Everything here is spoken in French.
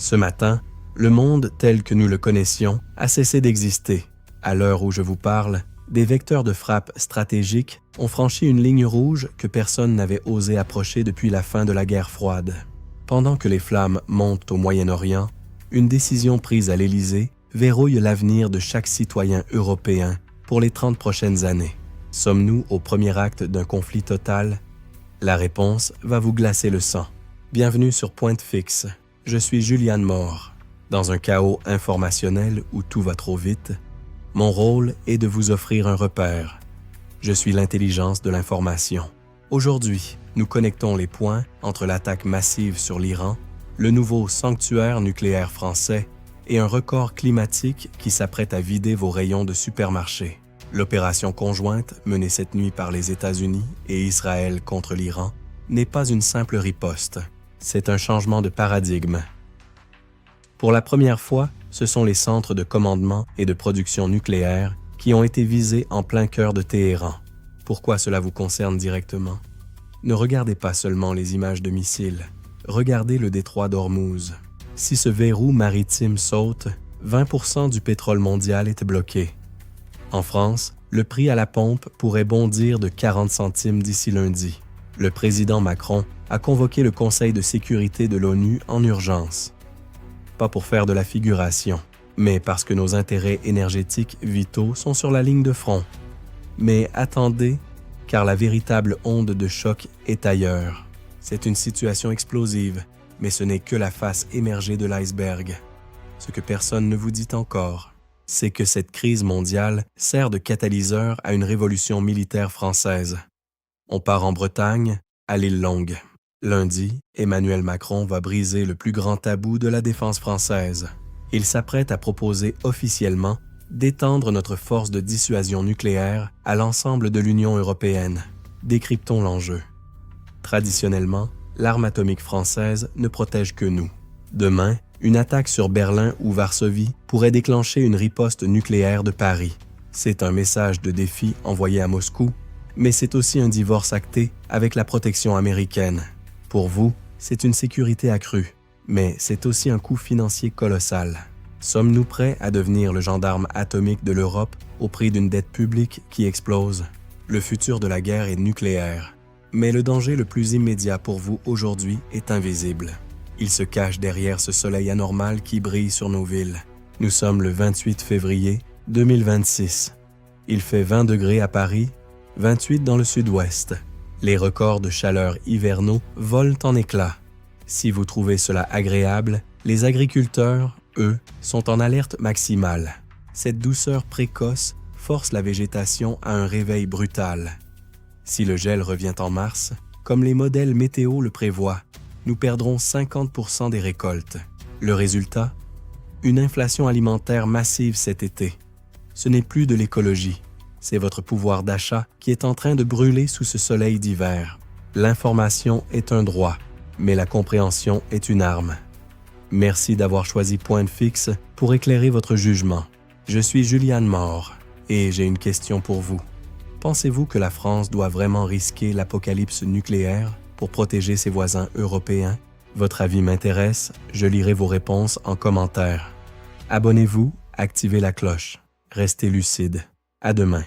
Ce matin, le monde tel que nous le connaissions a cessé d'exister. À l'heure où je vous parle, des vecteurs de frappe stratégiques ont franchi une ligne rouge que personne n'avait osé approcher depuis la fin de la guerre froide. Pendant que les flammes montent au Moyen-Orient, une décision prise à l'Élysée verrouille l'avenir de chaque citoyen européen pour les 30 prochaines années. Sommes-nous au premier acte d'un conflit total? La réponse va vous glacer le sang. Bienvenue sur Pointe Fixe. Je suis Julianne Maurer. Dans un chaos informationnel où tout va trop vite, mon rôle est de vous offrir un repère. Je suis l'intelligence de l'information. Aujourd'hui, nous connectons les points entre l'attaque massive sur l'Iran, le nouveau sanctuaire nucléaire français et un record climatique qui s'apprête à vider vos rayons de supermarché. L'opération conjointe menée cette nuit par les États-Unis et Israël contre l'Iran n'est pas une simple riposte, c'est un changement de paradigme. Pour la première fois, ce sont les centres de commandement et de production nucléaire qui ont été visés en plein cœur de Téhéran. Pourquoi cela vous concerne directement? Ne regardez pas seulement les images de missiles, regardez le détroit d'Ormuz. Si ce verrou maritime saute, 20% du pétrole mondial est bloqué. En France, le prix à la pompe pourrait bondir de 40 centimes d'ici lundi. Le président Macron a convoqué le Conseil de sécurité de l'ONU en urgence. Pas pour faire de la figuration, mais parce que nos intérêts énergétiques vitaux sont sur la ligne de front. Mais attendez, car la véritable onde de choc est ailleurs. C'est une situation explosive, mais ce n'est que la face émergée de l'iceberg. Ce que personne ne vous dit encore, c'est que cette crise mondiale sert de catalyseur à une révolution militaire française. On part en Bretagne, à l'île Longue. Lundi, Emmanuel Macron va briser le plus grand tabou de la défense française. Il s'apprête à proposer officiellement d'étendre notre force de dissuasion nucléaire à l'ensemble de l'Union européenne. Décryptons l'enjeu. Traditionnellement, l'arme atomique française ne protège que nous. Demain, une attaque sur Berlin ou Varsovie pourrait déclencher une riposte nucléaire de Paris. C'est un message de défi envoyé à Moscou, mais c'est aussi un divorce acté avec la protection américaine. Pour vous, c'est une sécurité accrue, mais c'est aussi un coût financier colossal. Sommes-nous prêts à devenir le gendarme atomique de l'Europe au prix d'une dette publique qui explose? Le futur de la guerre est nucléaire, mais le danger le plus immédiat pour vous aujourd'hui est invisible. Il se cache derrière ce soleil anormal qui brille sur nos villes. Nous sommes le 28 février 2026. Il fait 20 degrés à Paris, 28 dans le sud-ouest. Les records de chaleur hivernaux volent en éclats. Si vous trouvez cela agréable, les agriculteurs, eux, sont en alerte maximale. Cette douceur précoce force la végétation à un réveil brutal. Si le gel revient en mars, comme les modèles météo le prévoient, nous perdrons 50% des récoltes. Le résultat? Une inflation alimentaire massive cet été. Ce n'est plus de l'écologie. C'est votre pouvoir d'achat qui est en train de brûler sous ce soleil d'hiver. L'information est un droit, mais la compréhension est une arme. Merci d'avoir choisi Pointe Fixe pour éclairer votre jugement. Je suis Julianne Maurer et j'ai une question pour vous. Pensez-vous que la France doit vraiment risquer l'apocalypse nucléaire pour protéger ses voisins européens? Votre avis m'intéresse, je lirai vos réponses en commentaire. Abonnez-vous, activez la cloche. Restez lucide. À demain.